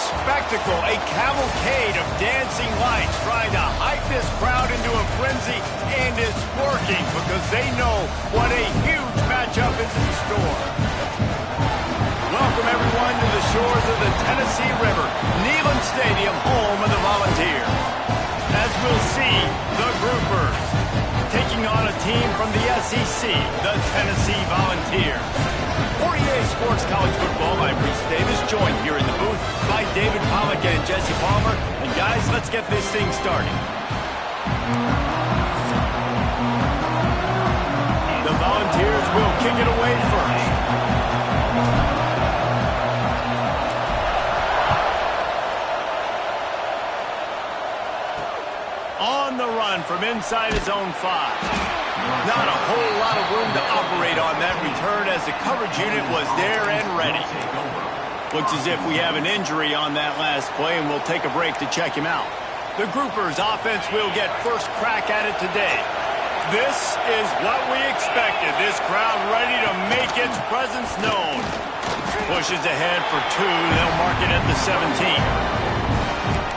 spectacle, a cavalcade of dancing lights trying to hype this crowd into a frenzy, and it's working because they know what a huge matchup is in store. Welcome, everyone, to the shores of the Tennessee River, Neyland Stadium, home of the Volunteers. As we'll see, the Groupers taking on a team from the SEC, the Tennessee Volunteers. For EA Sports College Football, I'm Reese Davis, joined here in the booth by David Pollack and Jesse Palmer. And guys, let's get this thing started. The Volunteers will kick it away first. On the run from inside his own 5. Not a whole lot of room to operate on that return as the coverage unit was there and ready. Looks as if we have an injury on that last play, and we'll take a break to check him out. The Groupers offense will get first crack at it today. This is what we expected. This crowd ready to make its presence known. Pushes ahead for 2. They'll mark it at the 17.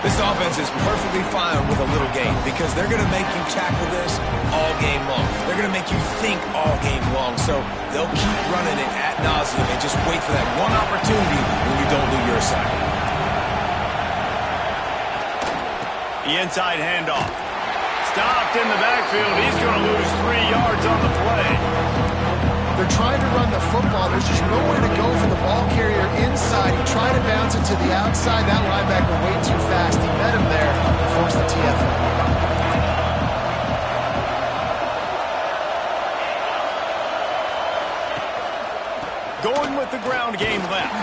This offense is perfectly fine with a little game because they're going to make you tackle this all game long. They're going to make you think all game long. So they'll keep running it ad nauseum and just wait for that one opportunity when you don't do your assignment. The inside handoff. Stopped in the backfield. He's going to lose 3 yards on the play. They're trying to run the football. There's just nowhere to go for the ball carrier inside. He tried to bounce it to the outside. That linebacker way too fast. He met him there and forced the TFL. Going with the ground game left.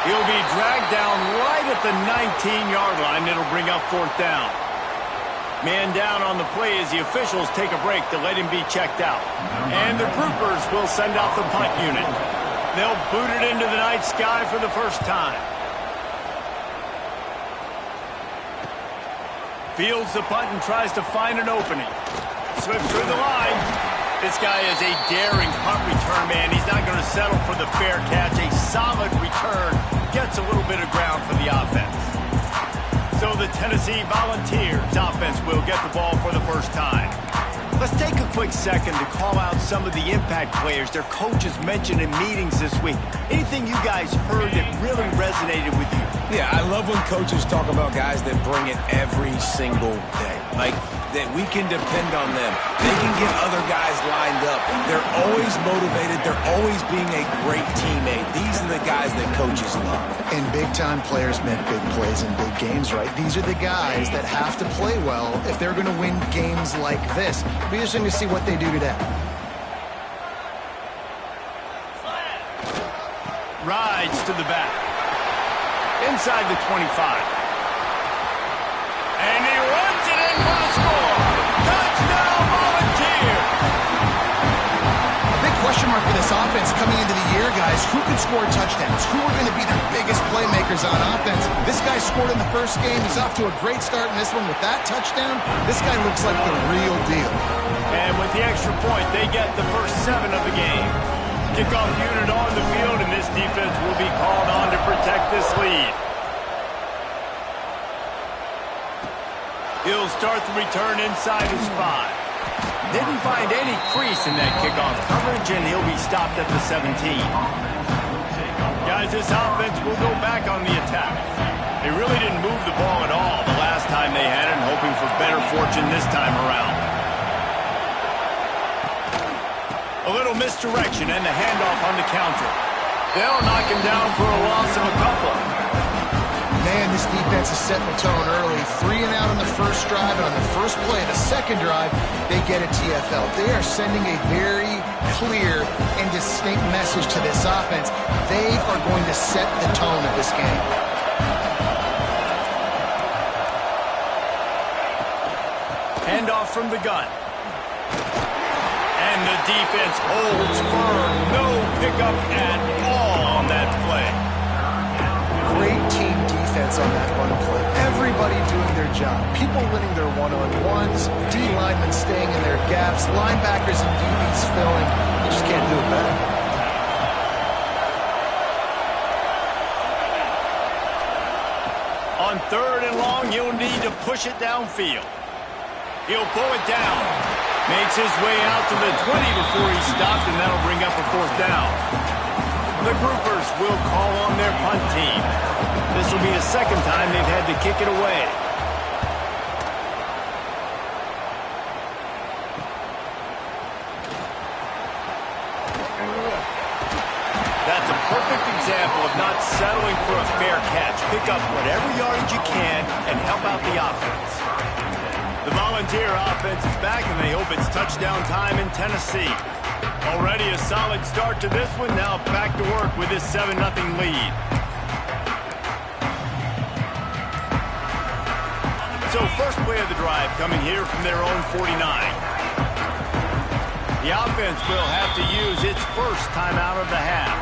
He'll be dragged down right at the 19-yard line. It'll bring up 4th down. Man down on the play as the officials take a break to let him be checked out. And the Groupers will send out the punt unit. They'll boot it into the night sky for the first time. Fields the punt and tries to find an opening. Slips through the line. This guy is a daring punt return man. He's not going to settle for the fair catch. A solid return. Gets a little bit of ground for the offense. So the Tennessee Volunteers offense will get the ball for the first time. Let's take a quick second to call out some of the impact players their coaches mentioned in meetings this week. Anything you guys heard that really resonated with you? Yeah, I love when coaches talk about guys that bring it every single day. Like, that we can depend on them. They can get other guys lined up. They're always motivated. They're always being a great teammate. These are the guys that coaches love. And big-time players make big plays in big games, right? These are the guys that have to play well if they're going to win games like this. It'll be interesting to see what they do today. Rides to the back. Inside the 25. And he runs it in for the score. Touchdown, Volunteers! A big question mark for this offense coming into the year, guys. Who can score touchdowns? Who are going to be their biggest playmakers on offense? This guy scored in the first game. He's off to a great start in this one with that touchdown. This guy looks like the real deal. And with the extra point, they get the first 7 of the game. Kickoff unit on the field, and this defense will be called on to protect this lead. He'll start the return inside his 5. Didn't find any crease in that kickoff coverage, and he'll be stopped at the 17. Guys, this offense will go back on the attack. They really didn't move the ball at all the last time they had it, and hoping for better fortune this time around. A little misdirection and the handoff on the counter. They'll knock him down for a loss of a couple. Man, this defense is setting the tone early. 3 and out on the first drive, and on the first play of the second drive, they get a TFL. They are sending a very clear and distinct message to this offense. They are going to set the tone of this game. Handoff from the gun. And the defense holds firm. No pickup at all on that play. Great team defense on that run play. Everybody doing their job. People winning their one-on-ones. D-linemen staying in their gaps. Linebackers and DBs filling. You just can't do it better. On 3rd and long, he'll need to push it downfield. He'll pull it down. Makes his way out to the 20 before he's stopped, and that'll bring up a 4th down. The groupers will call on their punt team. This will be the 2nd time they've had to kick it away. That's a perfect example of not settling for a fair catch. Pick up whatever yardage you can and help out the offense. The Volunteer offense is back, and they hope it's touchdown time in Tennessee. Already a solid start to this one. Now back to work with this 7-0 lead. So first play of the drive coming here from their own 49. The offense will have to use its first timeout of the half.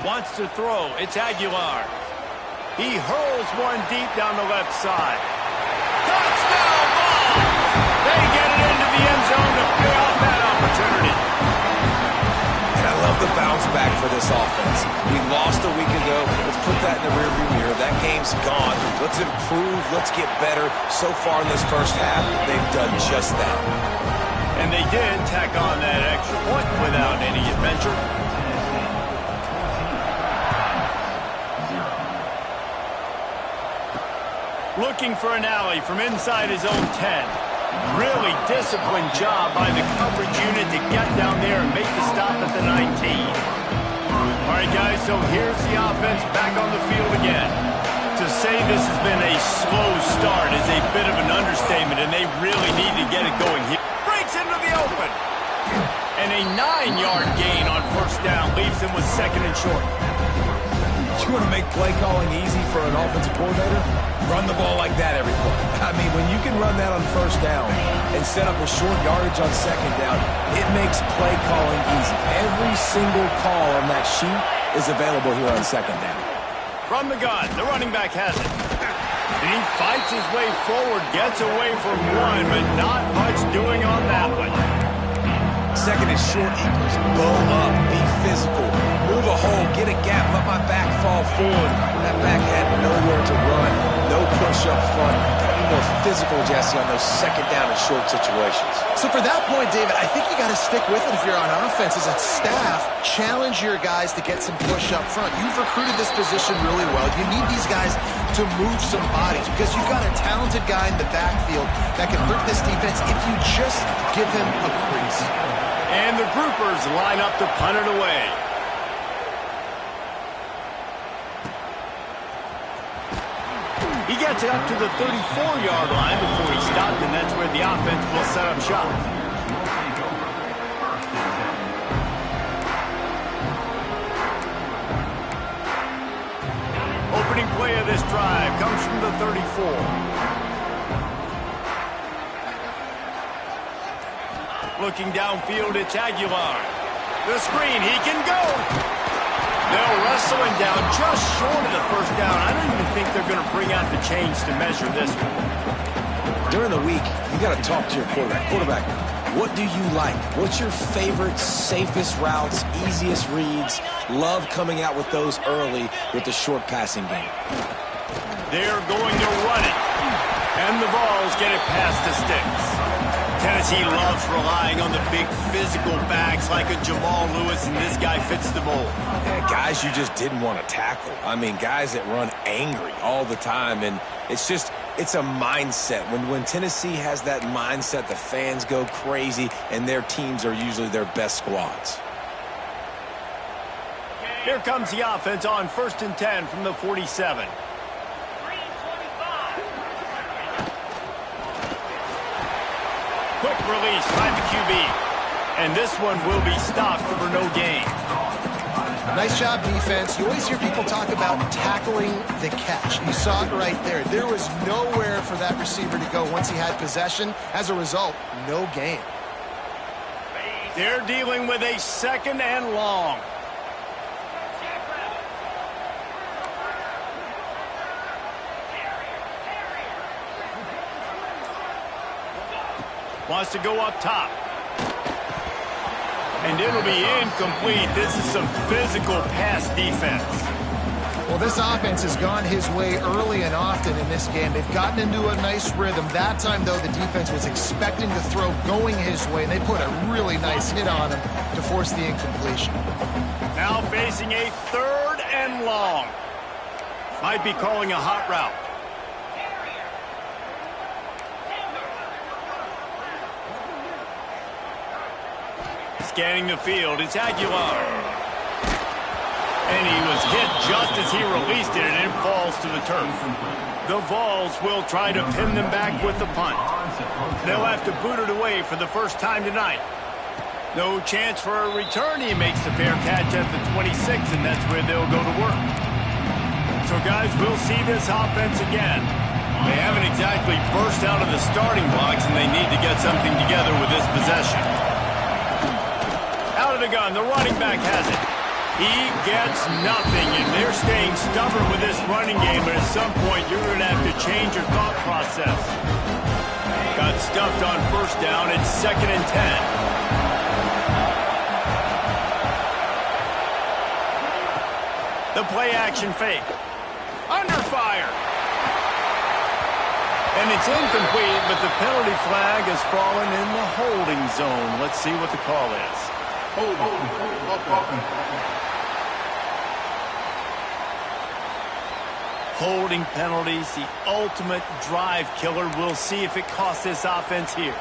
Wants to throw. It's Aguilar. He hurls one deep down the left side. Touchdown ball! They get it into the end zone to pay off that opportunity. And I love the bounce back for this offense. We lost a week ago. Let's put that in the rearview mirror. That game's gone. Let's improve. Let's get better. So far in this first half, they've done just that. And they did tack on that extra point without any adventure. Looking for an alley from inside his own 10. Really disciplined job by the coverage unit to get down there and make the stop at the 19. All right, guys, so here's the offense back on the field again. To say this has been a slow start is a bit of an understatement, and they really need to get it going here. Breaks into the open. And a 9-yard gain on 1st down leaves him with 2nd and short. You want to make play calling easy for an offensive coordinator? Run the ball like that every play. I mean, when you can run that on 1st down and set up a short yardage on 2nd down, it makes play calling easy. Every single call on that sheet is available here on 2nd down. From the gun, the running back has it. And he fights his way forward, gets away from one, but not much doing on that one. 2nd and short equals bow up, be physical, move a hole, get a gap, let my back fall forward. That back had nowhere to run, no push up front. Gotta be more physical, Jesse, on those 2nd down and short situations. So for that point, David, I think you got to stick with it if you're on offense. As a staff, challenge your guys to get some push up front. You've recruited this position really well. You need these guys to move some bodies because you've got a talented guy in the backfield that can hurt this defense if you just give him a crease. And the groupers line up to punt it away. He gets it up to the 34-yard line before he stopped, and that's where the offense will set up shop. Opening play of this drive comes from the 34. Looking downfield, it's Aguilar. The screen, he can go. They'll wrestle him down just short of the 1st down. I don't even think they're going to bring out the chains to measure this one. During the week, you got to talk to your quarterback. Quarterback, what do you like? What's your favorite, safest routes, easiest reads? Love coming out with those early with the short passing game. They're going to run it. And the balls get it past the sticks. Tennessee loves relying on the big physical backs like a Jamal Lewis, and this guy fits the mold. Yeah, guys you just didn't want to tackle. I mean, guys that run angry all the time, and it's a mindset. When Tennessee has that mindset, the fans go crazy, and their teams are usually their best squads. Here comes the offense on 1st and 10 from the 47. Quick release by the QB. And this one will be stopped for no gain. Nice job, defense. You always hear people talk about tackling the catch. You saw it right there. There was nowhere for that receiver to go once he had possession. As a result, no gain. They're dealing with a 2nd and long. Wants to go up top. And it'll be incomplete. This is some physical pass defense. Well, this offense has gone his way early and often in this game. They've gotten into a nice rhythm. That time, though, the defense was expecting the throw going his way, and they put a really nice hit on him to force the incompletion. Now facing a 3rd and long. Might be calling a hot route. Scanning the field, it's Aguilar. And he was hit just as he released it, and it falls to the turf. The Vols will try to pin them back with the punt. They'll have to boot it away for the first time tonight. No chance for a return. He makes the fair catch at the 26, and that's where they'll go to work. So, guys, we'll see this offense again. They haven't exactly burst out of the starting blocks, and they need to get something together with this possession. Out of the gun, the running back has it. He gets nothing, and they're staying stubborn with this running game, but at some point you're going to have to change your thought process. Got stuffed on first down. It's 2nd and 10. The play action fake. Under fire. And it's incomplete, but the penalty flag has fallen in the holding zone. Let's see what the call is. Holding penalties, the ultimate drive killer. We'll see if it costs this offense here.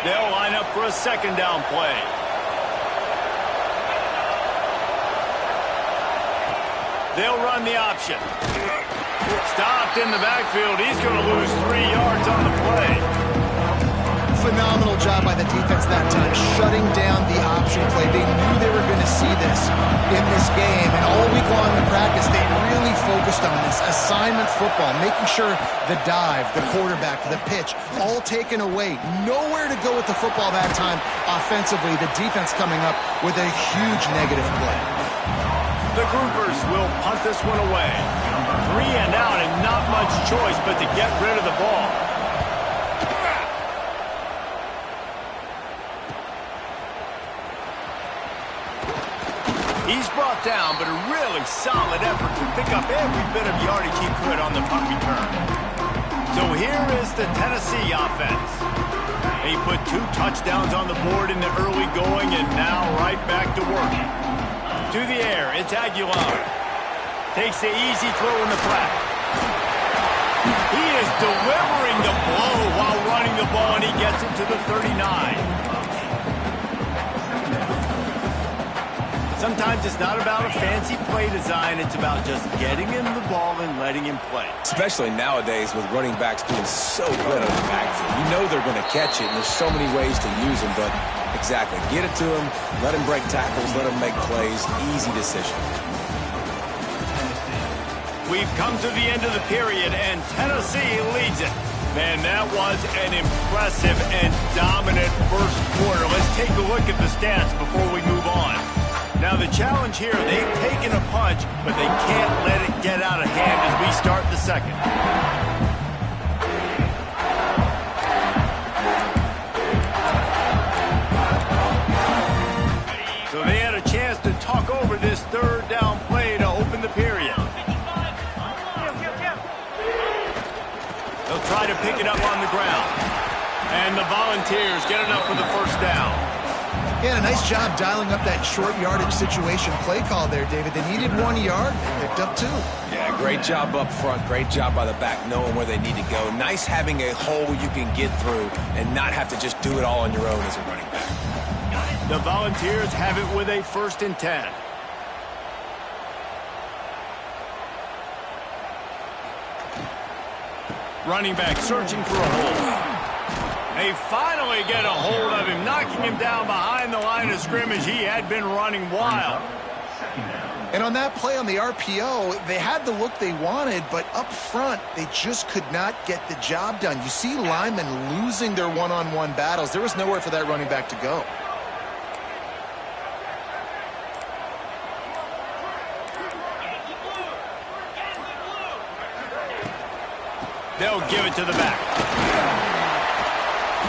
They'll line up for a 2nd down play. They'll run the option. Stopped in the backfield. He's going to lose 3 yards on the play. Phenomenal job by the defense that time, shutting down the option play. They knew they were going to see this in this game, and all week long in practice, they really focused on this assignment football, making sure the dive, the quarterback, the pitch, all taken away. Nowhere to go with the football that time offensively. The defense coming up with a huge negative play. The Groupers will punt this one away. 3 and out, and not much choice but to get rid of the ball. He's brought down, but a really solid effort to pick up every bit of yardage he could on the punt return. So here is the Tennessee offense. They put 2 touchdowns on the board in the early going, and now right back to work. To the air, it's Aguilar. Takes the easy throw in the flat. He is delivering the blow while running the ball, and he gets it to the 39. Sometimes it's not about a fancy play design. It's about just getting him the ball and letting him play. Especially nowadays with running backs being so good on the backfield. You know they're going to catch it, and there's so many ways to use them, but exactly. Get it to him, let him break tackles, let him make plays. Easy decision. We've come to the end of the period, and Tennessee leads it. Man, that was an impressive and dominant first quarter. Let's take a look at the stats before we move on. Now, the challenge here, they've taken a punch, but they can't let it get out of hand as we start the second. So they had a chance to talk over this 3rd down play to open the period. They'll try to pick it up on the ground. And the Volunteers get it up for the 1st down. Yeah, a nice job dialing up that short yardage situation play call there, David. They needed 1 yard, they picked up 2. Yeah, great job up front. Great job by the back, knowing where they need to go. Nice having a hole you can get through and not have to just do it all on your own as a running back. The Volunteers have it with a 1st and 10. Running back searching for a hole. They finally get a hold of him, knocking him down behind the line of scrimmage. He had been running wild. And on that play on the RPO, they had the look they wanted, but up front, they just could not get the job done. You see linemen losing their one-on-one battles. There was nowhere for that running back to go. They'll give it to the back.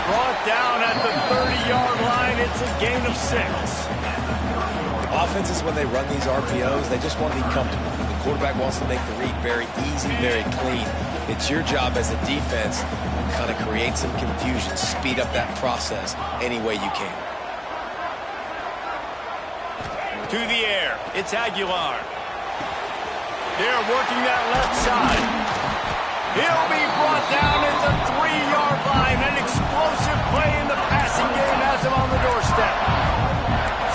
Brought down at the 30-yard line. It's a gain of 6. Offenses, when they run these RPOs, they just want to be comfortable. The quarterback wants to make the read very easy, very clean. It's your job as a defense to kind of create some confusion, speed up that process any way you can. To the air. It's Aguilar. They're working that left side. He'll be brought down at the 3-yard line. An explosive play in the passing game has him on the doorstep.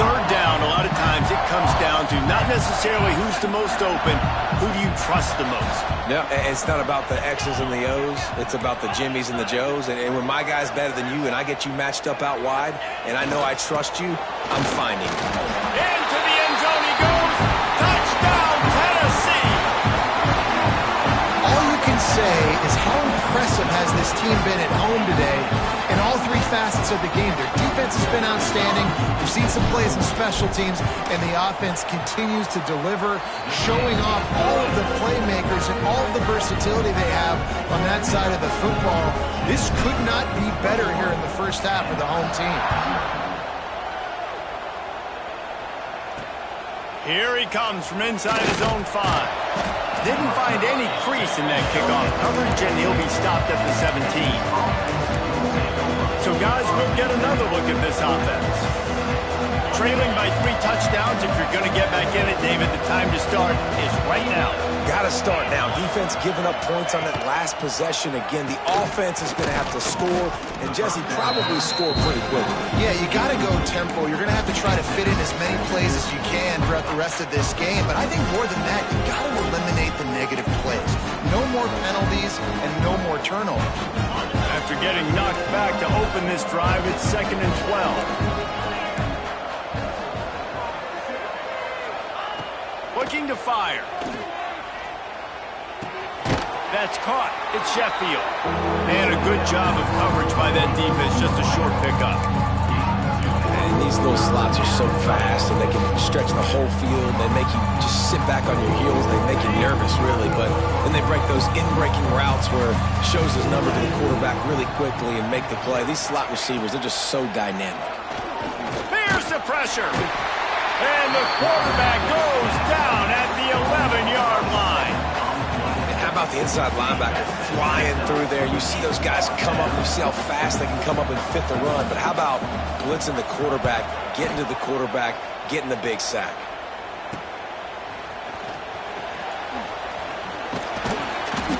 Third down, a lot of times it comes down to not necessarily who's the most open, who do you trust the most? No, it's not about the X's and the O's. It's about the Jimmys and the Joes. And when my guy's better than you and I get you matched up out wide and I know I trust you, I'm finding you. Into the end zone he goes. Touchdown, Tennessee. All you can say is how impressive has this team been at home today in all 3 facets of the game. Their defense has been outstanding. We've seen some plays in special teams, and the offense continues to deliver, showing off all of the playmakers and all of the versatility they have on that side of the football. This could not be better here in the first half for the home team. Here he comes from inside his own 5. Didn't find any crease in that kickoff coverage, and he'll be stopped at the 17. So, guys, we'll get another look at this offense. Trailing by 3 touchdowns. If you're going to get back in it, David, the time to start is right now. Got to start now. Defense giving up points on that last possession. Again, the offense is going to have to score, and Jesse probably score pretty quickly. Yeah, you got to go tempo. You're going to have to try to fit in as many plays as you can throughout the rest of this game. But I think more than that, you got to eliminate the negative plays. No more penalties and no more turnovers. After getting knocked back to open this drive, it's 2nd and 12. Looking to fire. That's caught. It's Sheffield. And a good job of coverage by that defense. Just a short pickup. And these little slots are so fast, and they can stretch the whole field. They make you just sit back on your heels. They make you nervous, really. But then they break those in-breaking routes where it shows his number to the quarterback really quickly and make the play. These slot receivers, they're just so dynamic. Here's the pressure. And the quarterback goes down at the 11-yard line. And how about the inside linebacker flying through there? You see those guys come up, you see how fast they can come up and fit the run. But how about blitzing the quarterback, getting to the quarterback, getting the big sack?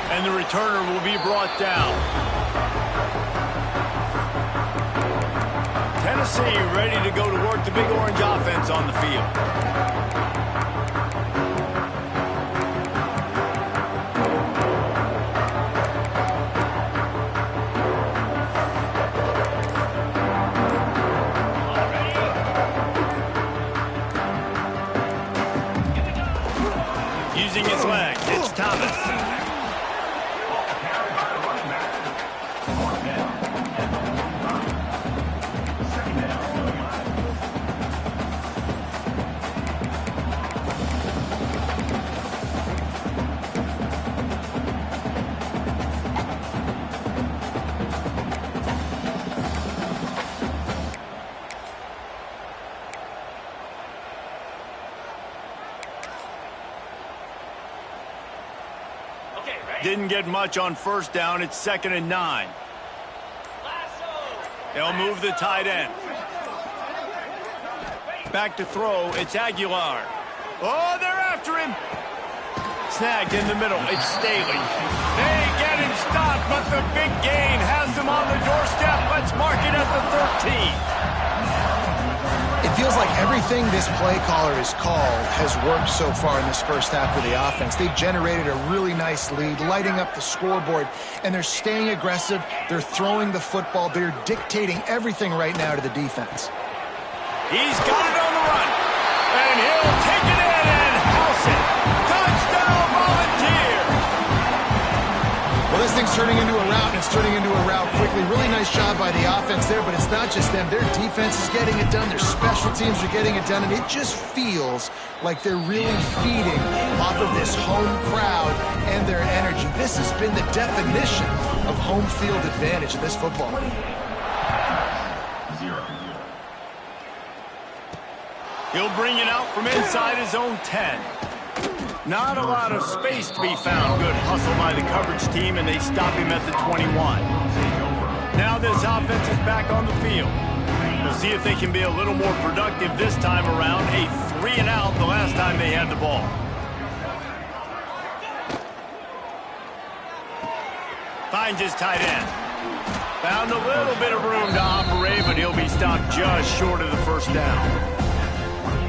And the returner will be brought down. Tennessee ready to go to work the big orange offense on the field. Using his legs, it's Thomas. Didn't get much on first down. It's 2nd and 9. They'll move the tight end. Back to throw. It's Aguilar. Oh, they're after him. Snagged in the middle. It's Staley. They get him stopped, but the big gain has him on the doorstep. Let's mark it at the 13. It feels like everything this play caller has called has worked so far in this first half for the offense. They've generated a really nice lead, lighting up the scoreboard, and they're staying aggressive. They're throwing the football. They're dictating everything right now to the defense. He's got it on the run, and he'll take it in and house it. Touchdown, Volunteers! Well, this thing's turning into a route, and it's turning into a route quickly. Really nice Nice job by the offense there, but it's not just them. Their defense is getting it done. Their special teams are getting it done, and it just feels like they're really feeding off of this home crowd and their energy. This has been the definition of home field advantage in this football game. He'll bring it out from inside his own 10. Not a lot of space to be found. Good hustle by the coverage team, and they stop him at the 21. Now this offense is back on the field. We'll see if they can be a little more productive this time around. A 3-and-out the last time they had the ball. Finds his tight end. Found a little bit of room to operate, but he'll be stopped just short of the first down.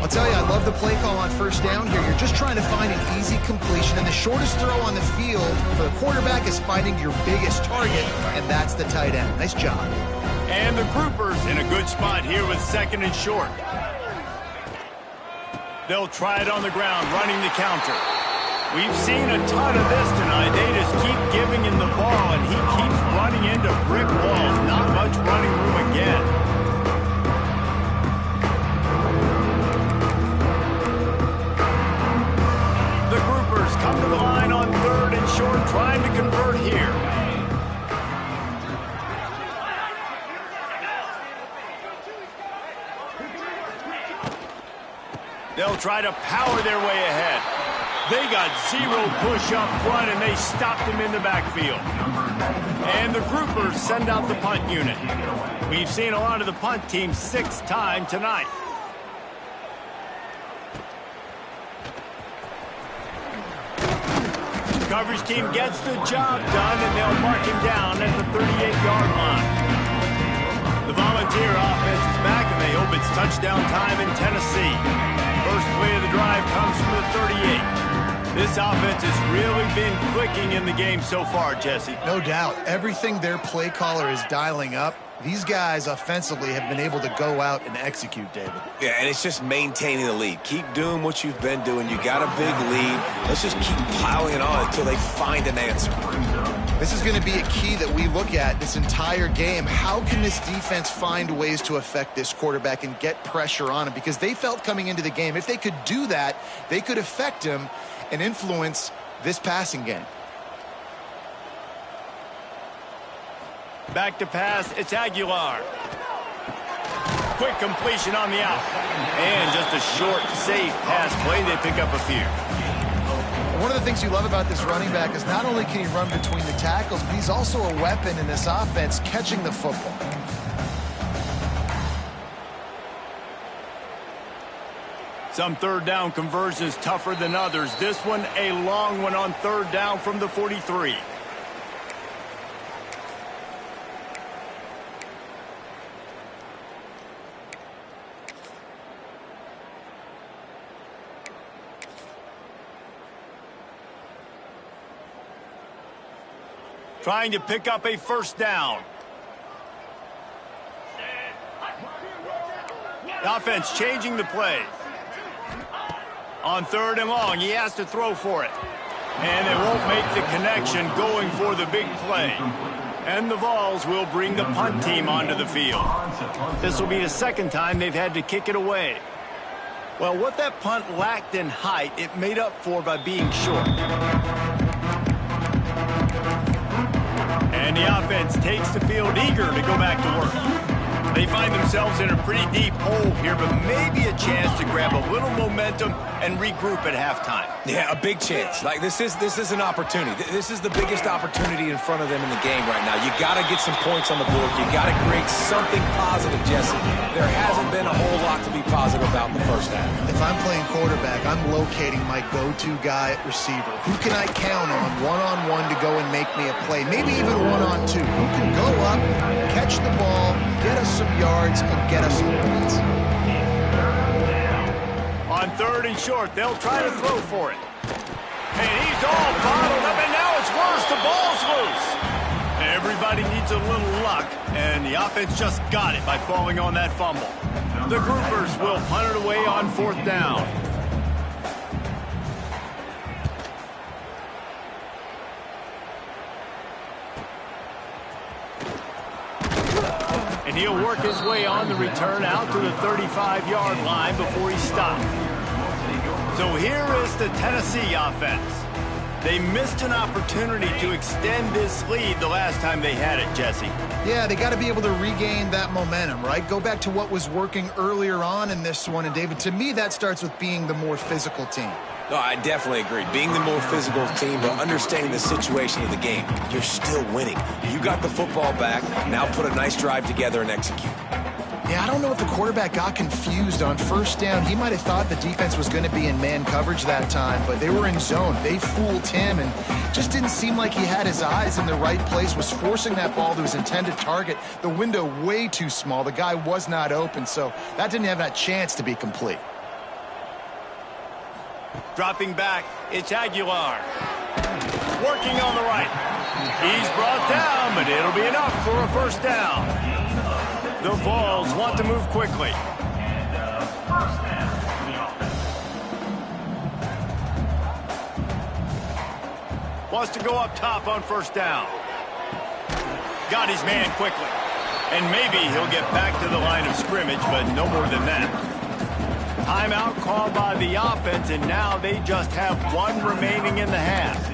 I'll tell you, I love the play call on first down here. You're just trying to find an easy completion, and the shortest throw on the field for the quarterback is finding your biggest target, and that's the tight end. Nice job. And the groupers in a good spot here with second and short. They'll try it on the ground, running the counter. We've seen a ton of this tonight. They just keep giving him the ball, and he keeps running into brick walls. Not much running room again. Come to the line on third and short, trying to convert here. They'll try to power their way ahead. They got zero push up front, and they stopped him in the backfield. And the groupers send out the punt unit. We've seen a lot of the punt team 6th time tonight. Coverage team gets the job done, and they'll mark him down at the 38-yard line. The Volunteer offense is back, and they hope it's touchdown time in Tennessee. First play of the drive comes from the 38. This offense has really been clicking in the game so far, Jesse. No doubt. Everything their play caller is dialing up, these guys offensively have been able to go out and execute, David. Yeah, and it's just maintaining the lead. Keep doing what you've been doing. You got a big lead. Let's just keep piling it on until they find an answer. This is going to be a key that we look at this entire game. How can this defense find ways to affect this quarterback and get pressure on him? Because they felt coming into the game, if they could do that, they could affect him and influence this passing game. Back to pass, it's Aguilar. Quick completion on the out. And just a short, safe pass play. They pick up a few. One of the things you love about this running back is not only can he run between the tackles, but he's also a weapon in this offense catching the football. Some third down conversions tougher than others. This one a long one on third down from the 43. Trying to pick up a first down. The offense changing the play. On third and long, he has to throw for it. And they won't make the connection going for the big play. And the Vols will bring the punt team onto the field. This will be the second time they've had to kick it away. Well, what that punt lacked in height, it made up for by being short. And the offense takes the field eager to go back to work. They find themselves in a pretty deep hole here, but maybe a chance to grab a little momentum and regroup at halftime. Yeah, a big chance. Like this is an opportunity. This is the biggest opportunity in front of them in the game right now. You got to get some points on the board. You got to create something positive, Jesse. There hasn't been a whole lot to be positive about in the first half. If I'm playing quarterback, I'm locating my go-to guy at receiver. Who can I count on one-on-one to go and make me a play? Maybe even one-on-two. Who can go up, catch the ball, get us some yards, and get us some points? On third and short, they'll try to throw for it. And he's all bottled up, and now it's worse. The ball's loose. Everybody needs a little luck, and the offense just got it by falling on that fumble. The groupers will punt it away on fourth down. And he'll work his way on the return out to the 35-yard line before he stopped. So here is the Tennessee offense. They missed an opportunity to extend this lead the last time they had it, Jesse. Yeah, they got to be able to regain that momentum, right? Go back to what was working earlier on in this one. And, David, to me, that starts with being the more physical team. No, I definitely agree. Being the more physical team, but understanding the situation of the game. You're still winning. You got the football back. Now put a nice drive together and execute. Yeah, I don't know if the quarterback got confused on first down. He might have thought the defense was going to be in man coverage that time, but they were in zone. They fooled him and just didn't seem like he had his eyes in the right place, was forcing that ball to his intended target. The window way too small. The guy was not open, so that didn't have that chance to be complete. Dropping back, it's Aguilar. Working on the right. He's brought down, but it'll be enough for a first down. The Vols want to move quickly. Wants to go up top on first down. Got his man quickly. And maybe he'll get back to the line of scrimmage, but no more than that. Timeout called by the offense, and now they just have one remaining in the half.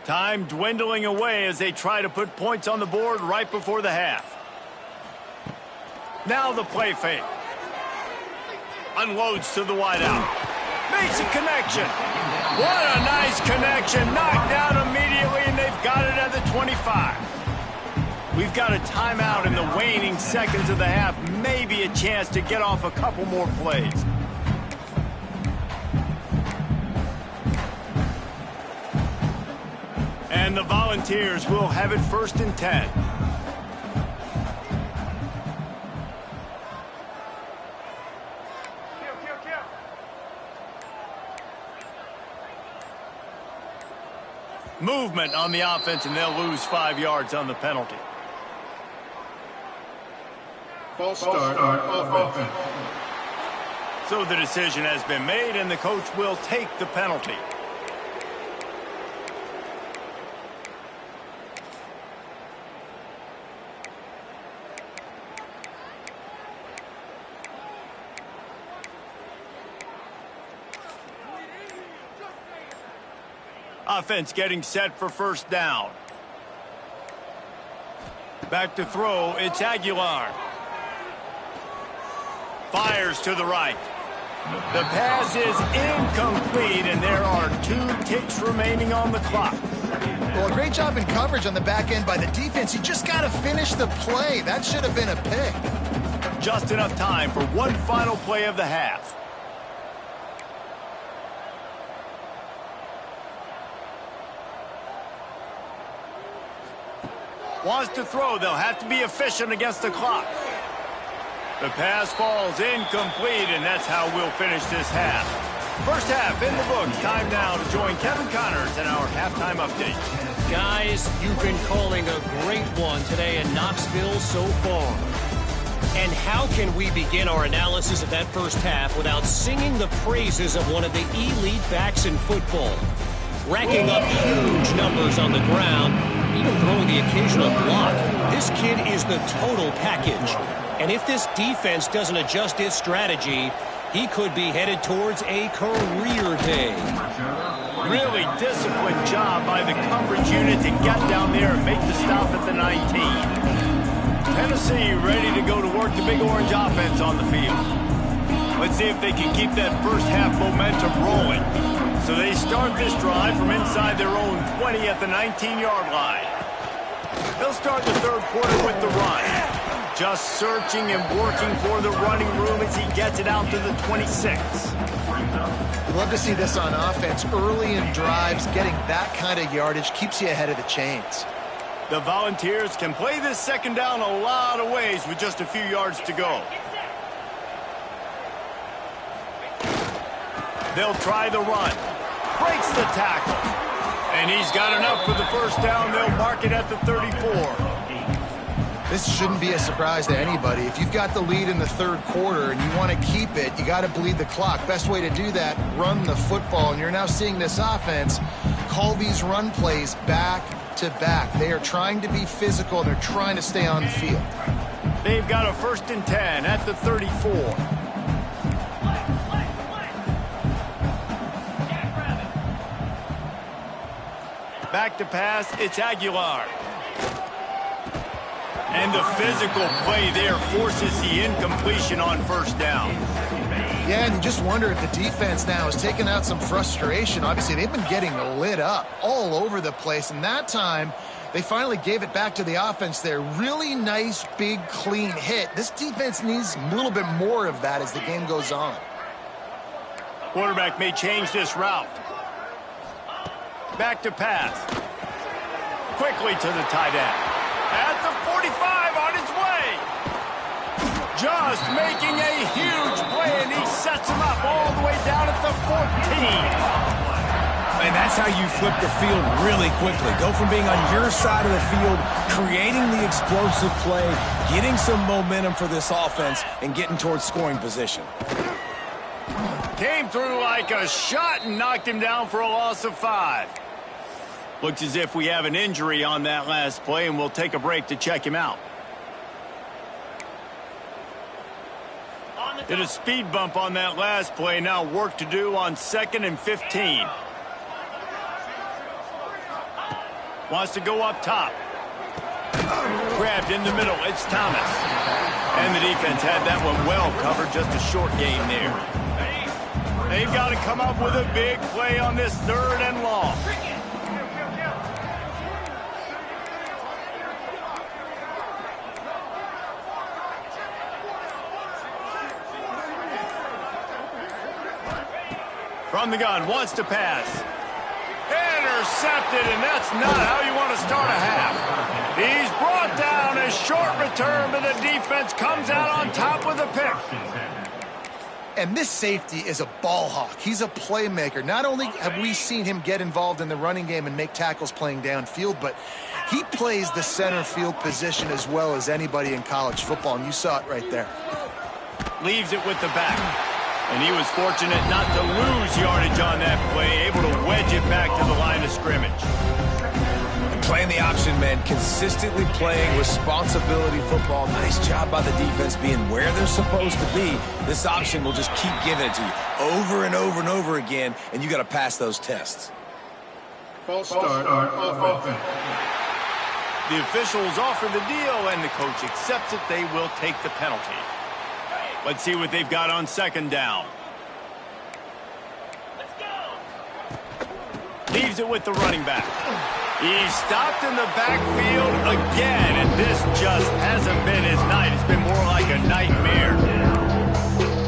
Time dwindling away as they try to put points on the board right before the half. Now the play fake. Unloads to the wideout. Makes a connection. What a nice connection. Knocked down immediately, and they've got it at the 25. We've got a timeout in the waning seconds of the half. Maybe a chance to get off a couple more plays. And the Volunteers will have it 1st and 10. Movement on the offense, and they'll lose 5 yards on the penalty. False start on offense. So the decision has been made, and the coach will take the penalty. Offense getting set for first down. Back to throw, it's Aguilar. Fires to the right. The pass is incomplete, and there are 2 ticks remaining on the clock. Well, a great job in coverage on the back end by the defense. You just got to finish the play. That should have been a pick. Just enough time for one final play of the half. Wants to throw. They'll have to be efficient against the clock. The pass falls incomplete, and that's how we'll finish this half. First half in the books. Time now to join Kevin Connors in our halftime update. Guys, you've been calling a great one today in Knoxville so far. And how can we begin our analysis of that first half without singing the praises of one of the elite backs in football? Racking up huge numbers on the ground, even throwing the occasional block. This kid is the total package. And if this defense doesn't adjust its strategy, he could be headed towards a career day. Really disciplined job by the coverage unit to get down there and make the stop at the 19. Tennessee ready to go to work the Big Orange offense on the field. Let's see if they can keep that first half momentum rolling. So they start this drive from inside their own 20 at the 19-yard line. They'll start the third quarter with the run. Just searching and working for the running room as he gets it out to the 26. I'd love to see this on offense. Early in drives, getting that kind of yardage keeps you ahead of the chains. The Volunteers can play this second down a lot of ways with just a few yards to go. They'll try the run. Breaks the tackle. And he's got enough for the first down. They'll mark it at the 34. This shouldn't be a surprise to anybody. If you've got the lead in the third quarter and you want to keep it, you got to bleed the clock. Best way to do that, run the football. And you're now seeing this offense call these run plays back to back. They are trying to be physical, and they're trying to stay on the field. They've got a 1st and 10 at the 34. Back to pass, it's Aguilar. And the physical play there forces the incompletion on 1st down. Yeah, and you just wonder if the defense now has taken out some frustration. Obviously, they've been getting lit up all over the place, and that time they finally gave it back to the offense there. Really nice, big, clean hit. This defense needs a little bit more of that as the game goes on. Quarterback may change this route. Back to pass. Quickly to the tight end. At the 45, on his way. Just making a huge play, and he sets him up all the way down at the 14. And that's how you flip the field really quickly. Go from being on your side of the field, creating the explosive play, getting some momentum for this offense, and getting towards scoring position. Came through like a shot and knocked him down for a loss of 5. Looks as if we have an injury on that last play, and we'll take a break to check him out. Did a speed bump on that last play. Now work to do on 2nd and 15. Wants to go up top. Grabbed in the middle. It's Thomas. And the defense had that one well covered. Just a short game there. They've got to come up with a big play on this 3rd and long. From the gun, wants to pass. Intercepted, and that's not how you want to start a half. He's brought down, a short return, but the defense comes out on top with a pick. And this safety is a ball hawk. He's a playmaker. Not only have we seen him get involved in the running game and make tackles playing downfield, but he plays the center field position as well as anybody in college football, and you saw it right there. Leaves it with the back. And he was fortunate not to lose yardage on that play, able to wedge it back to the line of scrimmage. Playing the option, man, consistently playing responsibility football. Nice job by the defense being where they're supposed to be. This option will just keep giving it to you over and over and over again, and you got to pass those tests. False start off offense. The officials offer the deal, and the coach accepts it. They will take the penalty. Let's see what they've got on 2nd down. Let's go. Leaves it with the running back. He's stopped in the backfield again, and this just hasn't been his night. It's been more like a nightmare.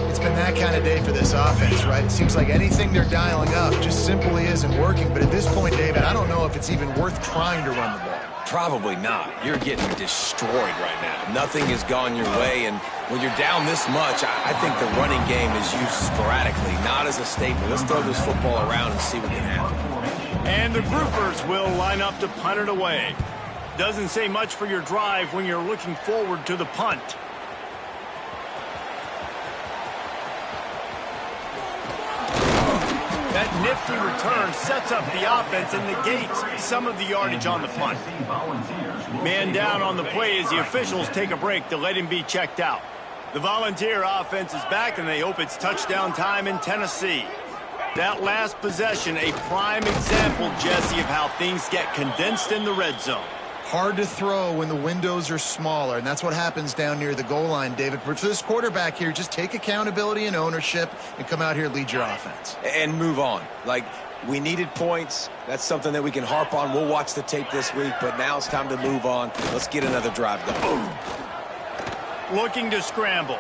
It's been that kind of day for this offense, right? It seems like anything they're dialing up just simply isn't working. But at this point, David, I don't know if it's even worth trying to run the ball. Probably not. You're getting destroyed right now. Nothing has gone your way, and when you're down this much, I think the running game is used sporadically, not as a staple. Let's throw this football around and see what can happen. And the groupers will line up to punt it away. Doesn't say much for your drive when you're looking forward to the punt. That nifty return sets up the offense and negates some of the yardage on the punt. Man down on the play as the officials take a break to let him be checked out. The Volunteer offense is back, and they hope it's touchdown time in Tennessee. That last possession, a prime example, Jesse, of how things get condensed in the red zone. Hard to throw when the windows are smaller, and that's what happens down near the goal line, David. But for this quarterback here, just take accountability and ownership and come out here and lead your offense. And move on. Like, we needed points. That's something that we can harp on. We'll watch the tape this week, but now it's time to move on. Let's get another drive going. Looking to scramble.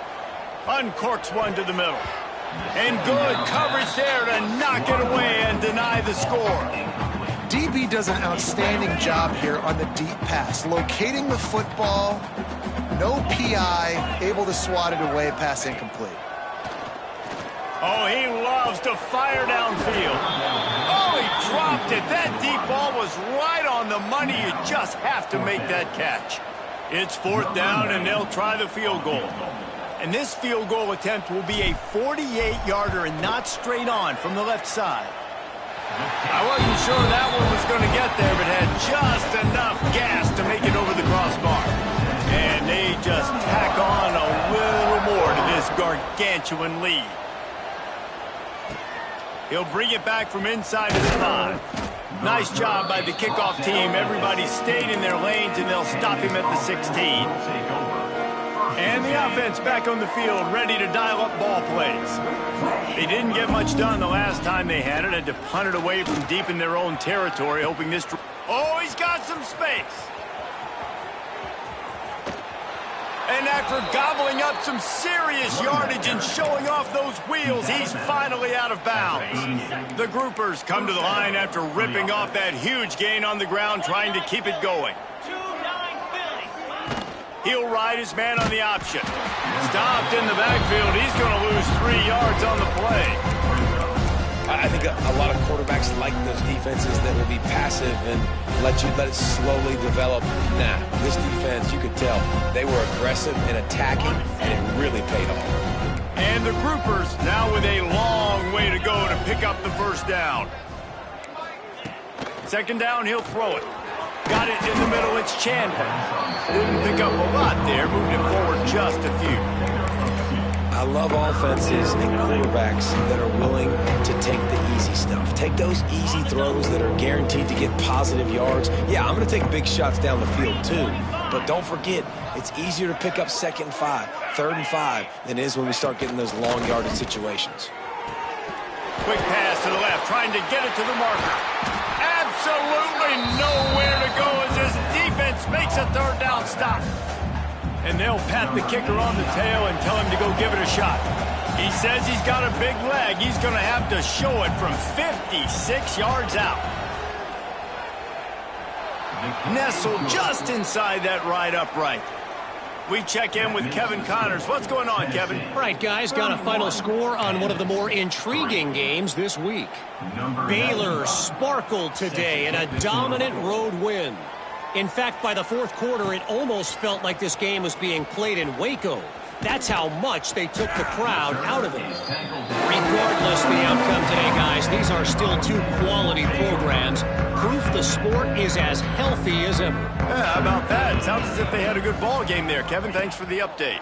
Uncorks one to the middle. And good coverage there to knock it away and deny the score. DB does an outstanding job here on the deep pass. Locating the football, no PI, able to swat it away, pass incomplete. Oh, he loves to fire downfield. Oh, he dropped it. That deep ball was right on the money. You just have to make that catch. It's 4th down, and they'll try the field goal. And this field goal attempt will be a 48-yarder and not straight on from the left side. I wasn't sure that one was going to get there, but had just enough gas to make it over the crossbar. And they just tack on a little more to this gargantuan lead. He'll bring it back from inside his 5. Nice job by the kickoff team. Everybody stayed in their lanes, and they'll stop him at the 16. And the offense back on the field, ready to dial up ball plays. They didn't get much done the last time they had it. Had to punt it away from deep in their own territory, hoping this... Oh, he's got some space. And after gobbling up some serious yardage and showing off those wheels, he's finally out of bounds. The groupers come to the line after ripping off that huge gain on the ground, trying to keep it going. He'll ride his man on the option. Stopped in the backfield. He's going to lose 3 yards on the play. I think a lot of quarterbacks like those defenses that will be passive and let it slowly develop. Nah, this defense, you could tell, they were aggressive and attacking, and it really paid off. And the groupers now with a long way to go to pick up the 1st down. 2nd down, he'll throw it. Got it in the middle, it's Chandler. Didn't pick up a lot there, moved it forward just a few. I love offenses and quarterbacks that are willing to take the easy stuff. Take those easy throws that are guaranteed to get positive yards. Yeah, I'm going to take big shots down the field too. But don't forget, it's easier to pick up 2nd and 5, 3rd and 5 than it is when we start getting those long yardage situations. Quick pass to the left, trying to get it to the marker. Absolutely nowhere to go as this defense makes a 3rd down stop. And they'll pat the kicker on the tail and tell him to go give it a shot. He says he's got a big leg. He's going to have to show it from 56 yards out. Nestled just inside that right upright. We check in with Kevin Connors. What's going on, Kevin? All right, guys, got a final score on one of the more intriguing games this week. Baylor sparkled today in a dominant road win. In fact, by the 4th quarter, it almost felt like this game was being played in Waco. That's how much they took the crowd out of it. Regardless of the outcome today, guys, these are still 2 quality programs. Proof the sport is as healthy as ever. Yeah, how about that? Sounds as if they had a good ball game there. Kevin, thanks for the update.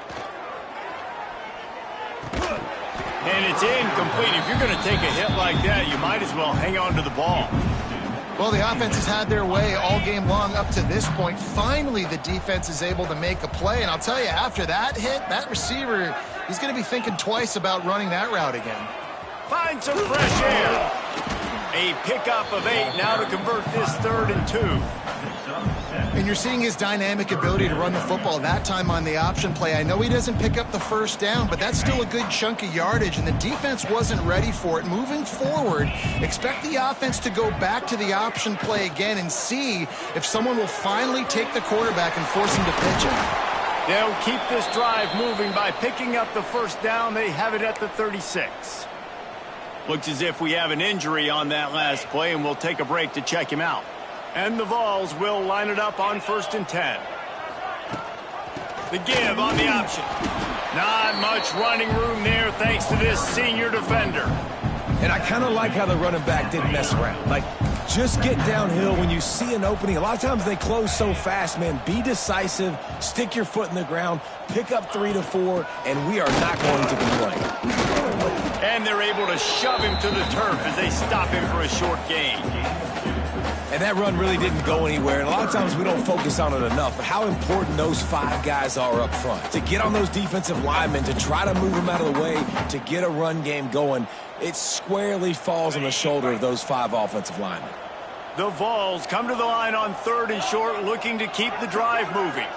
And it's incomplete. If you're going to take a hit like that, you might as well hang on to the ball. Well, the offense has had their way all game long up to this point. Finally, the defense is able to make a play. And I'll tell you, after that hit, that receiver, he's going to be thinking twice about running that route again. Find some fresh air. A pickup of 8 now to convert this 3rd and 2. And you're seeing his dynamic ability to run the football, that time on the option play. I know he doesn't pick up the 1st down, but that's still a good chunk of yardage, and the defense wasn't ready for it. Moving forward, expect the offense to go back to the option play again and see if someone will finally take the quarterback and force him to pitch it. They'll keep this drive moving by picking up the 1st down. They have it at the 36. Looks as if we have an injury on that last play, and we'll take a break to check him out. And the Vols will line it up on 1st and 10. The give on the option. Not much running room there thanks to this senior defender. And I kind of like how the running back didn't mess around. Like, just get downhill when you see an opening. A lot of times they close so fast, man. Be decisive, stick your foot in the ground, pick up 3 to 4, and we are not going to complain. And they're able to shove him to the turf as they stop him for a short gain. And that run really didn't go anywhere. And a lot of times we don't focus on it enough. But how important those 5 guys are up front. To get on those defensive linemen, to try to move them out of the way, to get a run game going, it squarely falls on the shoulder of those 5 offensive linemen. The Vols come to the line on 3rd and short, looking to keep the drive moving.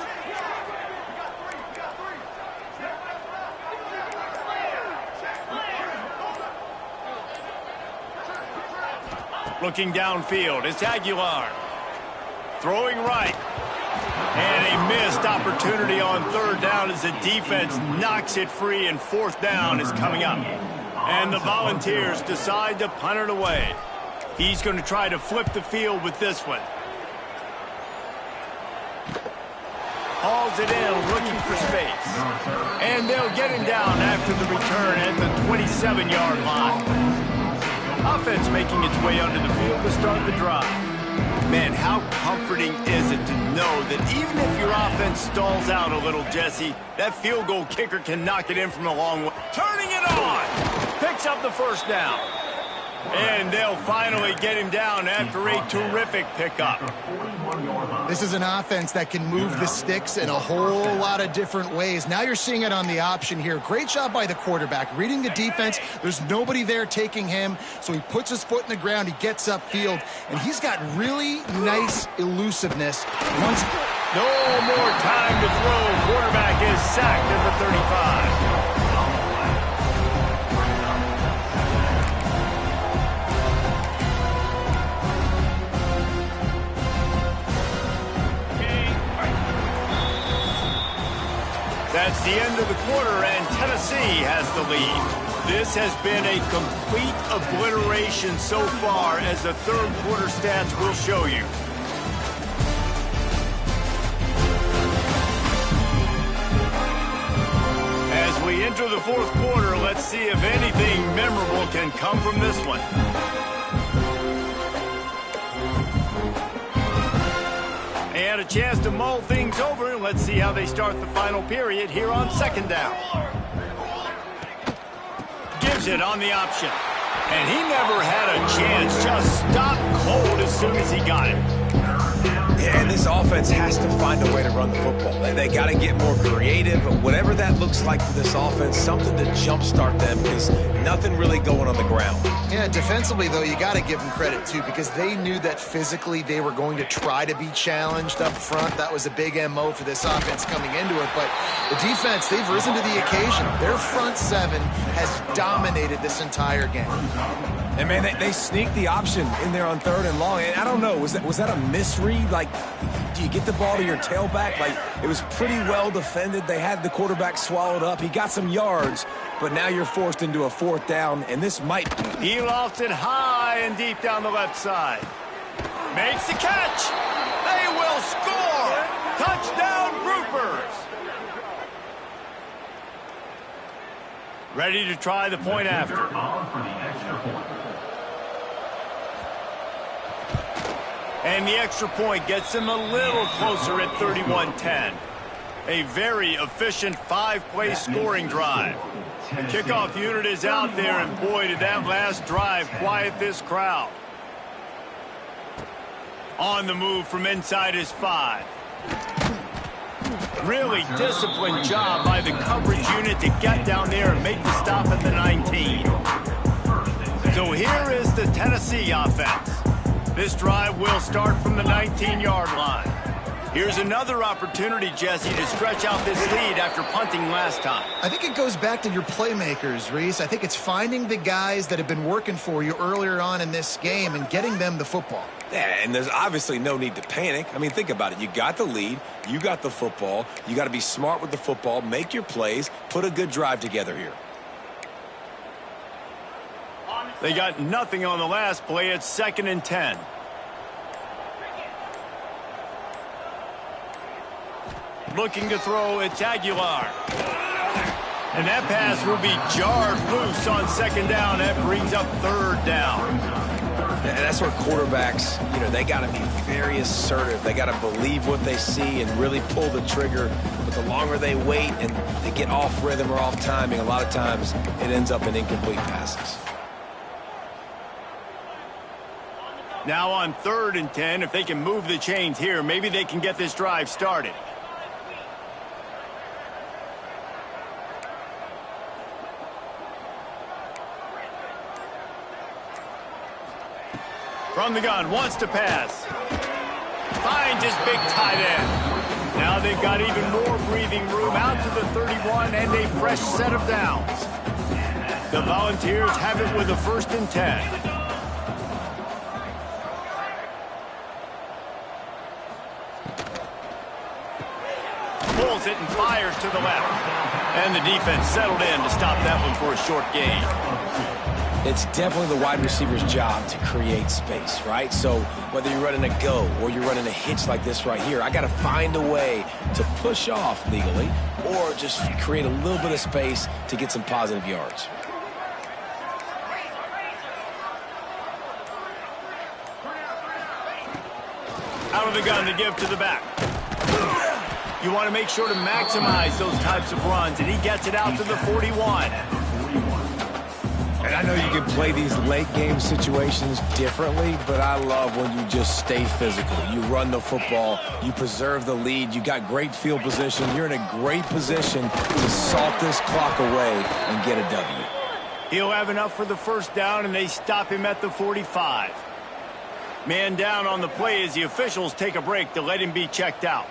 Looking downfield, it's Aguilar. Throwing right. And a missed opportunity on 3rd down as the defense knocks it free, and 4th down is coming up. And the Volunteers decide to punt it away. He's going to try to flip the field with this one. Hauls it in, looking for space. And they'll get him down after the return at the 27-yard line. Offense making its way onto the field to start the drive. Man, how comforting is it to know that even if your offense stalls out a little, Jesse, that field goal kicker can knock it in from a long way. Turning it on! Picks up the first down. And they'll finally get him down after a terrific pickup. This is an offense that can move the sticks in a whole lot of different ways. Now you're seeing it on the option here. Great job by the quarterback. Reading the defense, there's nobody there taking him, so he puts his foot in the ground, he gets upfield, and he's got really nice elusiveness. No more time to throw. Quarterback is sacked at the 35. That's the end of the quarter, and Tennessee has the lead. This has been a complete obliteration so far, as the third quarter stats will show you. As we enter the fourth quarter, let's see if anything memorable can come from this one. And a chance to mull things over. Let's see how they start the final period here on second down. Gives it on the option. And he never had a chance. Just stopped cold as soon as he got it. Yeah, and this offense has to find a way to run the football. They got to get more creative, whatever that looks like for this offense, something to jumpstart them, because nothing really going on the ground. Yeah, defensively, though, you got to give them credit, too, because they knew that physically they were going to try to be challenged up front. That was a big MO for this offense coming into it. But the defense, they've risen to the occasion. Their front seven has dominated this entire game. And, man, they sneaked the option in there on third and long. And I don't know, was that a misread? Like, do you get the ball to your tailback? Like, it was pretty well defended. They had the quarterback swallowed up. He got some yards, but now you're forced into a fourth down, and this might be. He lofts it high and deep down the left side. Makes the catch. They will score. Touchdown, Groupers. Ready to try the point after. And the extra point gets him a little closer at 31-10. A very efficient five-play scoring drive. The kickoff unit is out there, and boy, did that last drive quiet this crowd. On the move from inside his 5. Really disciplined job by the coverage unit to get down there and make the stop at the 19. So here is the Tennessee offense. This drive will start from the 19-yard line. Here's another opportunity, Jesse, to stretch out this lead after punting last time. I think it goes back to your playmakers, Reese. I think it's finding the guys that have been working for you earlier on in this game and getting them the football. Yeah, and there's obviously no need to panic. I mean, think about it. You got the lead. You got the football. You got to be smart with the football, make your plays, put a good drive together here. They got nothing on the last play. It's 2nd and 10. Looking to throw, it's Aguilar. And that pass will be jarred loose on 2nd down. That brings up 3rd down. And that's where quarterbacks, they got to be very assertive. They got to believe what they see and really pull the trigger. But the longer they wait and they get off rhythm or off timing, a lot of times it ends up in incomplete passes. Now on 3rd and 10, if they can move the chains here, maybe they can get this drive started. From the gun, wants to pass. Finds his big tight end. Now they've got even more breathing room out to the 31 and a fresh set of downs. The Volunteers have it with a 1st and 10. Pulls it and fires to the left. And the defense settled in to stop that one for a short gain. It's definitely the wide receiver's job to create space, right? So whether you're running a go or you're running a hitch like this right here, I got to find a way to push off legally or just create a little bit of space to get some positive yards. Out of the gun to give to the back. You want to make sure to maximize those types of runs, and he gets it out to the 41. And I know you can play these late-game situations differently, but I love when you just stay physical. You run the football, you preserve the lead, you got great field position, you're in a great position to salt this clock away and get a W. He'll have enough for the first down, and they stop him at the 45. Man down on the play as the officials take a break to let him be checked out.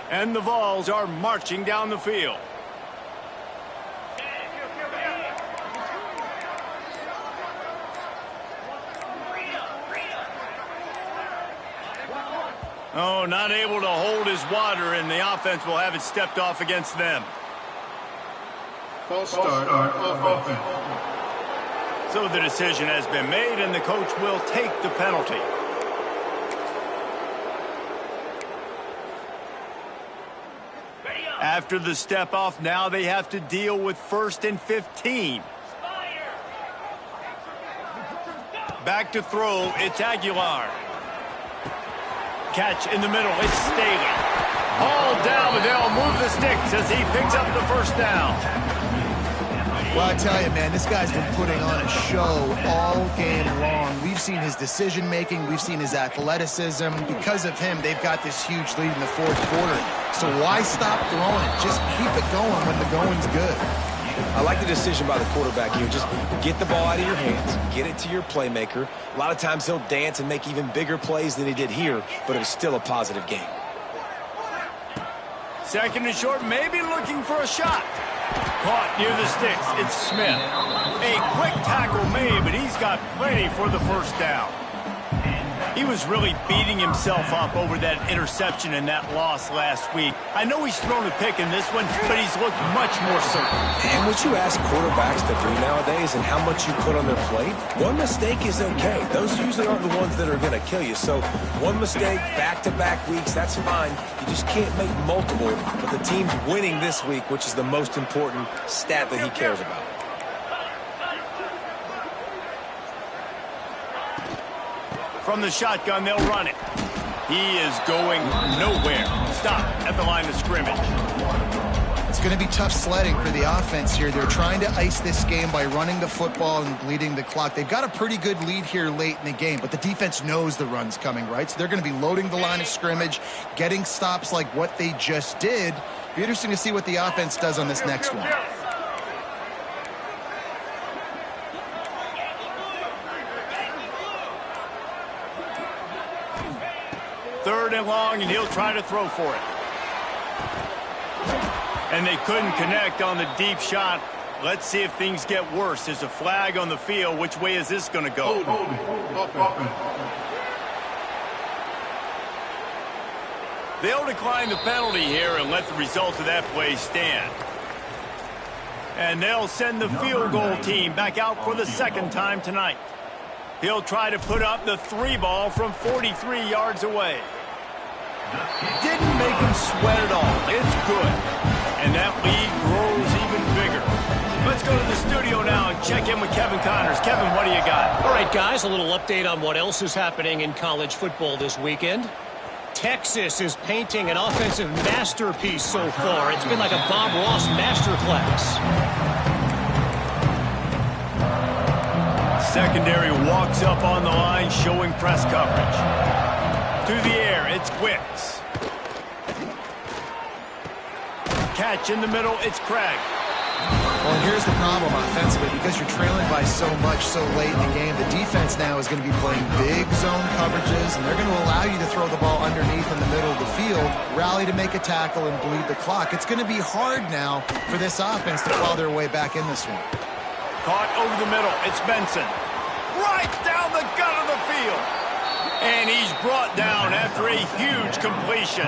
And the Vols are marching down the field. Oh, not able to hold his water, and the offense will have it stepped off against them. False start on offense. So the decision has been made, and the coach will take the penalty. After the step off, now they have to deal with 1st and 15. Back to throw, it's Aguilar. Catch in the middle, it's Staley. Hauled down, but they'll move the sticks as he picks up the first down. Well, I tell you, man, this guy's been putting on a show all game long. We've seen his decision-making. We've seen his athleticism. Because of him, they've got this huge lead in the 4th quarter. So why stop throwing it? Just keep it going when the going's good. I like the decision by the quarterback here. Just get the ball out of your hands, get it to your playmaker. A lot of times he'll dance and make even bigger plays than he did here, but it was still a positive game. 2nd and short, maybe looking for a shot. Caught near the sticks, it's Smith. A quick tackle made, but he's got plenty for the first down. He was really beating himself up over that interception and that loss last week. I know he's thrown a pick in this one, but he's looked much more certain. And what you ask quarterbacks to do nowadays and how much you put on their plate, one mistake is okay. Those usually aren't the ones that are going to kill you. So one mistake, back-to-back weeks, that's fine. You just can't make multiple. But the team's winning this week, which is the most important stat that he cares about. From the shotgun, they'll run it. He is going nowhere. Stop at the line of scrimmage. It's going to be tough sledding for the offense here. They're trying to ice this game by running the football and bleeding the clock. They've got a pretty good lead here late in the game, but the defense knows the run's coming, right? So they're going to be loading the line of scrimmage, getting stops like what they just did. Be interesting to see what the offense does on this next one. 3rd and long, and he'll try to throw for it. And they couldn't connect on the deep shot. Let's see if things get worse. There's a flag on the field. Which way is this going to go? They'll decline the penalty here and let the result of that play stand. And they'll send the field goal team back out for the 2nd time tonight. He'll try to put up the 3 ball from 43 yards away. Didn't make him sweat at all. It's good. And that lead grows even bigger. Let's go to the studio now and check in with Kevin Connors. Kevin, what do you got? All right, guys, a little update on what else is happening in college football this weekend. Texas is painting an offensive masterpiece so far. It's been like a Bob Ross masterclass. Secondary walks up on the line, showing press coverage. To the air, it's Wicks. Catch in the middle, it's Craig. Well, here's the problem offensively. Because you're trailing by so much so late in the game, the defense now is going to be playing big zone coverages, and they're going to allow you to throw the ball underneath in the middle of the field, rally to make a tackle, and bleed the clock. It's going to be hard now for this offense to claw their way back in this one. Caught over the middle, it's Benson. Right down the gut of the field. downfield. And he's brought down after a huge completion.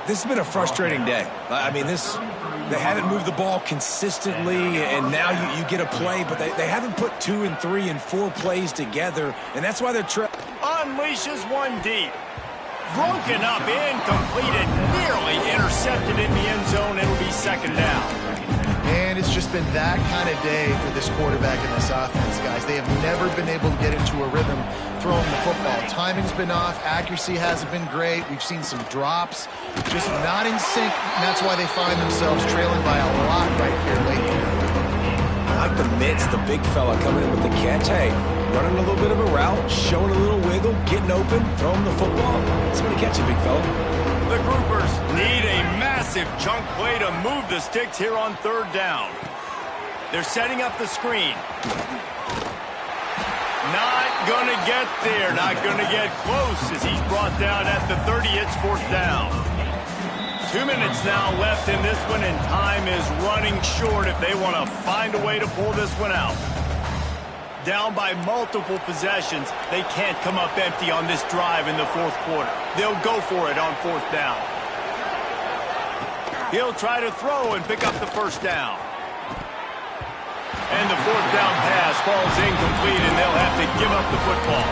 This has been a frustrating day. I mean, they haven't moved the ball consistently, and now you get a play, but they haven't put 2 and 3 and 4 plays together, and that's why they're unleashes one deep. Broken up, incomplete, and nearly intercepted in the end zone. It'll be second down. And it's just been that kind of day for this quarterback and this offense, guys. They have never been able to get into a rhythm throwing the football. Timing's been off. Accuracy hasn't been great. We've seen some drops. Just not in sync. And that's why they find themselves trailing by a lot right here lately. I like the mitts, the big fella coming in with the catch. Hey, running a little bit of a route, showing a little wiggle, getting open, throwing the football. It's going to catch you, big fella. The Groupers need a massive chunk play to move the sticks here on third down. They're setting up the screen. Not going to get there. Not going to get close as he's brought down at the 30. It's fourth down. 2 minutes now left in this one, and time is running short if they want to find a way to pull this one out. Down by multiple possessions, they can't come up empty on this drive in the fourth quarter. They'll go for it on fourth down. He'll try to throw and pick up the first down. And the fourth down pass falls incomplete, and they'll have to give up the football.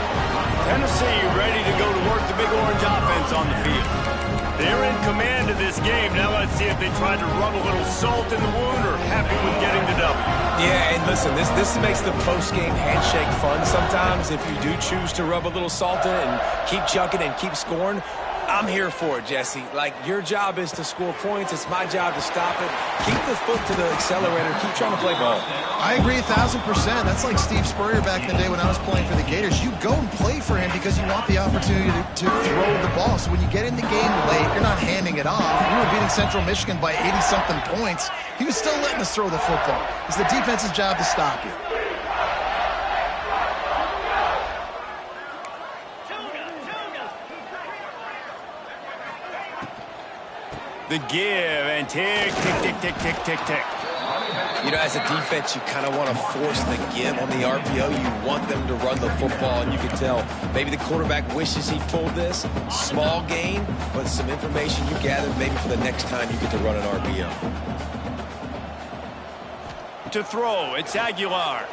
Tennessee ready to go to work the Big Orange offense on the field. They're in command of this game. Now let's see if they try to rub a little salt in the wound or happy with getting the W. Yeah, and listen, this makes the post-game handshake fun sometimes if you do choose to rub a little salt in and keep chucking and keep scoring. I'm here for it, Jesse. Like, your job is to score points. It's my job to stop it. Keep the foot to the accelerator. Keep trying to play ball. I agree 1,000%. That's like Steve Spurrier back in the day when I was playing for the Gators. You go and play for him because you want the opportunity to throw the ball. So when you get in the game late, you're not handing it off. We were beating Central Michigan by 80-something points. He was still letting us throw the football. It's the defense's job to stop you. The give and tick, tick, tick, tick, tick, tick, tick. You know, as a defense, you kind of want to force the give on the RPO. You want them to run the football, and you can tell maybe the quarterback wishes he pulled this. Small gain, but some information you gathered maybe for the next time you get to run an RPO. To throw, it's Aguilar.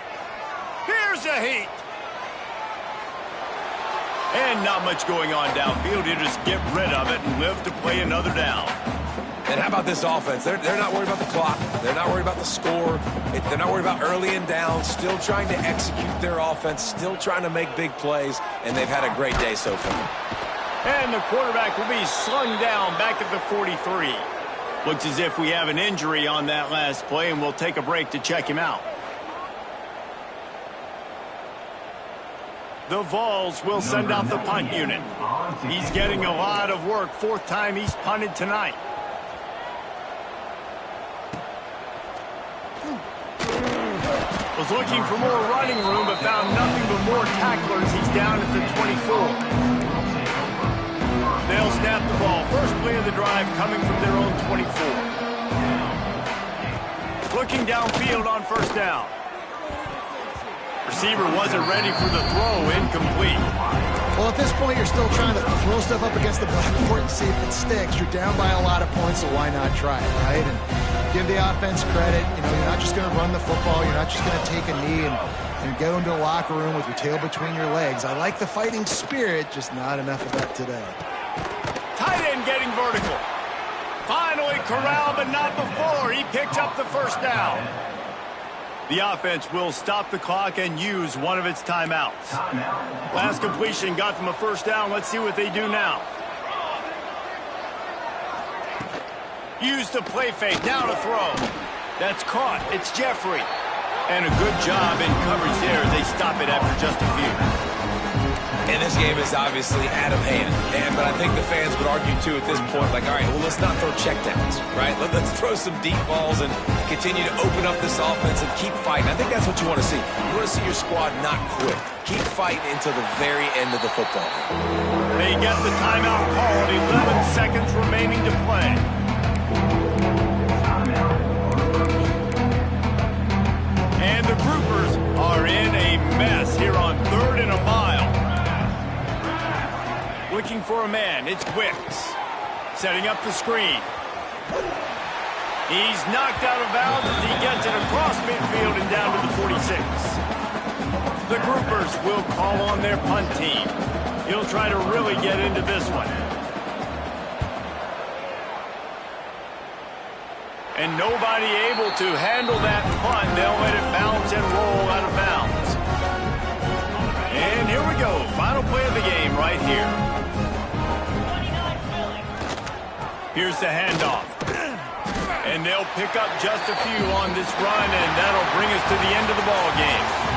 Here's a heat. And not much going on downfield. You just get rid of it and live to play another down. And how about this offense? They're not worried about the clock. They're not worried about the score. They're not worried about early and down. Still trying to execute their offense. Still trying to make big plays. And they've had a great day so far. And the quarterback will be slung down back at the 43. Looks as if we have an injury on that last play, and we'll take a break to check him out. The Vols will send out the punt unit. He's getting a lot of work. Fourth time he's punted tonight. Was looking for more running room, but found nothing but more tacklers. He's down at the 24. They'll snap the ball. First play of the drive coming from their own 24. Looking downfield on first down. Receiver wasn't ready for the throw. Incomplete. Well, at this point, you're still trying to throw stuff up against the blackboard and see if it sticks. You're down by a lot of points, so why not try it, right? And give the offense credit. You know, you're not just going to run the football. You're not just going to take a knee and go into a locker room with your tail between your legs. I like the fighting spirit, just not enough of that today. Tight end getting vertical. Finally corralled, but not before. He picked up the first down. The offense will stop the clock and use one of its timeouts. Last completion got them a first down. Let's see what they do now. Use the play fake. Now to throw. That's caught. It's Jeffrey. And a good job in coverage there. They stop it after just a few. And this game is obviously out of hand. But I think the fans would argue, too, at this point, like, all right, well, let's not throw checkdowns, right? Let's throw some deep balls and continue to open up this offense and keep fighting. I think that's what you want to see. You want to see your squad not quit. Keep fighting until the very end of the football. They get the timeout called. 11 seconds remaining to play. And the Groupers are in a mess here on 3rd and a mile. Looking for a man. It's Wicks. Setting up the screen. He's knocked out of bounds as he gets it across midfield and down to the 46. The groupers will call on their punt team. He'll try to really get into this one. And nobody able to handle that punt. They'll let it bounce and roll out of bounds. And here we go. Final play of the game right here. Here's the handoff. And they'll pick up just a few on this run, and that'll bring us to the end of the ball game.